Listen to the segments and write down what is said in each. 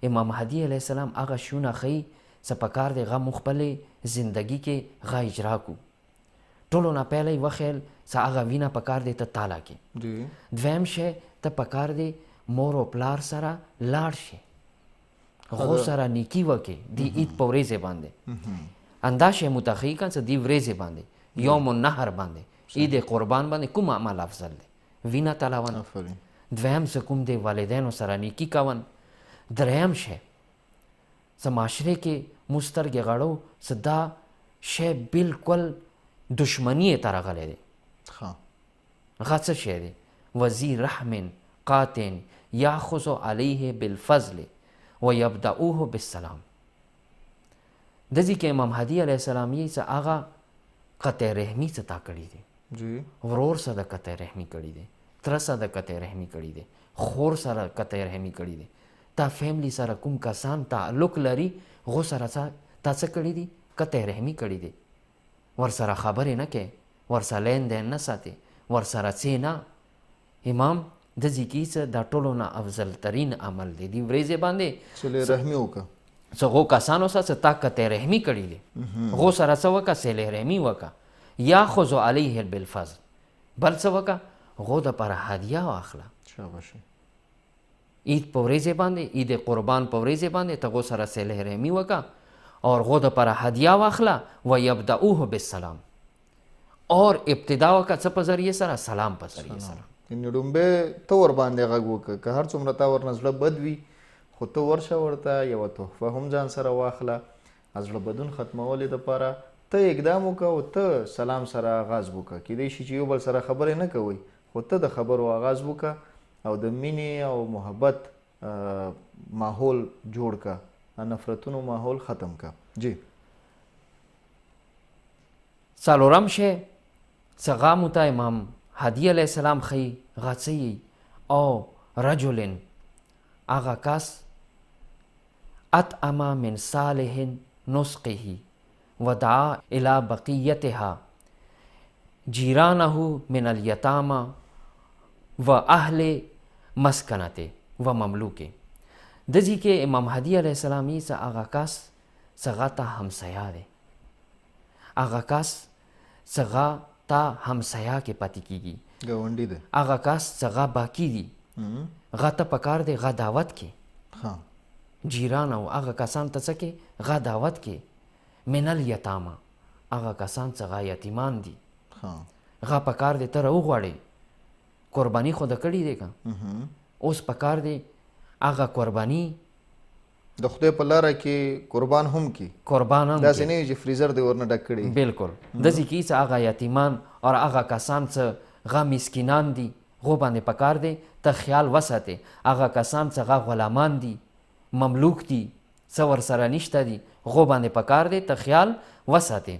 امام هدي علیه السلام هغه شیونه ښیي څه پکار دی هغه موږ خپلې زندګي کې هغه اجرا کړو. ټولو نه پیلی وښیل څه هغه وینه پکار دی ته تاله کې. دویم شی ته پکار دی مور او پلار سره لاړ شي، هغو سره نیکي وکړې د عید په ورځې باندې. همدا شی مو ته ښیي که څه دې ورځې باندې یوم النحر باندې عید قربان باندې کوم عمل افضل دی؟ وینه تلون. دویم څه کوم دی والدینو سره نیکي کون. دریم شی څه معاشرې کې موږ سترګې غړو څه دا شی بلکل دشمنی ته راغلی دی. هغه څه شی دی؟ وزیر رحم قاتن یاخذ علیه بالفضل و یبدأوه بالسلام. دځې کې امام هدي علیه السلام یې څه هغه قطع رحمي څه تا کړي دي، ورور سره د قطع رحمي کړي دي، تره سره د قطع رحمي کړي دي، خور سره قطع رحمي کړي دي. تا فیملی سره کوم کسان تعلق لري هغو سره تا څه کړي دي؟ قطع رحمي کړي دي. ورسره خبرې نه کوې، ورسره لین دین نه ساتې، ورسره څې نه. امام دځې کې څه دا ټولو نه افضل ترین عمل دی دې ورځې باندې صلې رحمي وکړه. څه هغو کسانو سره څه تا قطع رحمي کړي دي هغو سره څه وکړه؟ صلې رحمي وکړه. یاخذ علیه بالفضل. بل څه وکړه؟ هغو دپاره هدیه واخله. عید په ورځې باندې عید قربان په ورځې باندې ته هغو سره صلې رحمي وکړه اور هغو دپاره هدیه واخله. و یبدأوه بالسلام. اور ابتدا وکړه څه په ذریعې سره؟ سلام په ذریعې سره. یعنې ډومبې ته ورباندې غږ وکړه، که هر څومره تا ورنه زړه بد وي خو ته ورشه ورته یوه تحفه هم ځان سره واخله. زړه بدون ختمولو دپاره ته اقدام وکړه او ته سلام سره آغاز وکړه. کیدای شي چې یو بل سره خبرې نه کوئ خو ته د خبرو آغاز وکړه او د مینې او محبت ماحول جوړ کړه، نفرتونو ماحول ختم کړه. جی څلورم شی څه هغه مو ته امام هدي علیه السلام ښیي هغه څه یي؟ او رجل هغه کس اطعم من صالح نسقه ودعا الى بقیتها جیرانه من الیتامى و اهل مسکنته و مملوکه. دځې کې امام هدي علیه السلام یې څه هغه کس څه هغه ته همسایه دی، هغه کس څه هغه ته همسایه کې پاتې کېږي، ګاونډي دی، هغه کس څه هغه باقي دي هغه ته پکار دی هغه دعوت کې. جیران او هغه کسان ته څه کې؟ هغه دعوت کې. من الیتامى هغه کسان څه هغه یتیمان دي هغه پکار دی ته راوغواړې. قرباني خو د کړي دی که اوس پکار دی هغه قرباني د خدای په لاره کې قربان هم کی، قربان هم داسې نه وي چې فریزر دې ورنه ډک کړي. بالکل داسې کې څه هغه یتیمان او هغه کسان څه هغه مسکینان دي هغو باندې پکار دی ته خیال وساتې. هغه کسان څه هغه غلامان دي، مملوک دي، څه ورسره نشته دي هغو باندې پکار دی ته خیال وساتې.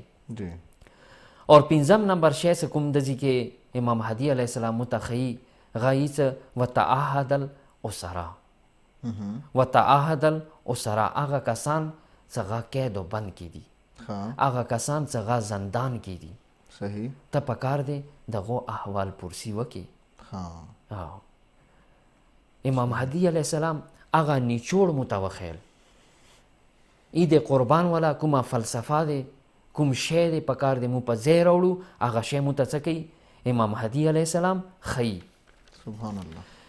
اور پنځم نمبر شی څه کوم دځې کې امام هدي علیه السلام مو ته ښیي هغه یې څه؟ وتعهد الاسرا. وتعهد الاسرا هغه کسان څه هغه قید و بند کې دي، هغه کسان څه هغه زندان کې دي. صحیح. ته پکار دی دغو احوال پرسی وکړي. امام هدي علیه السلام هغه نیچوړ مو ته وښیل. عید قربان والا کومه فلسفه دی، کوم شی دی پکار دی مو په ځای راوړو هغه شی مو ته څه کوي؟ امام هدي علیه السلام ښیي. سبحان الله.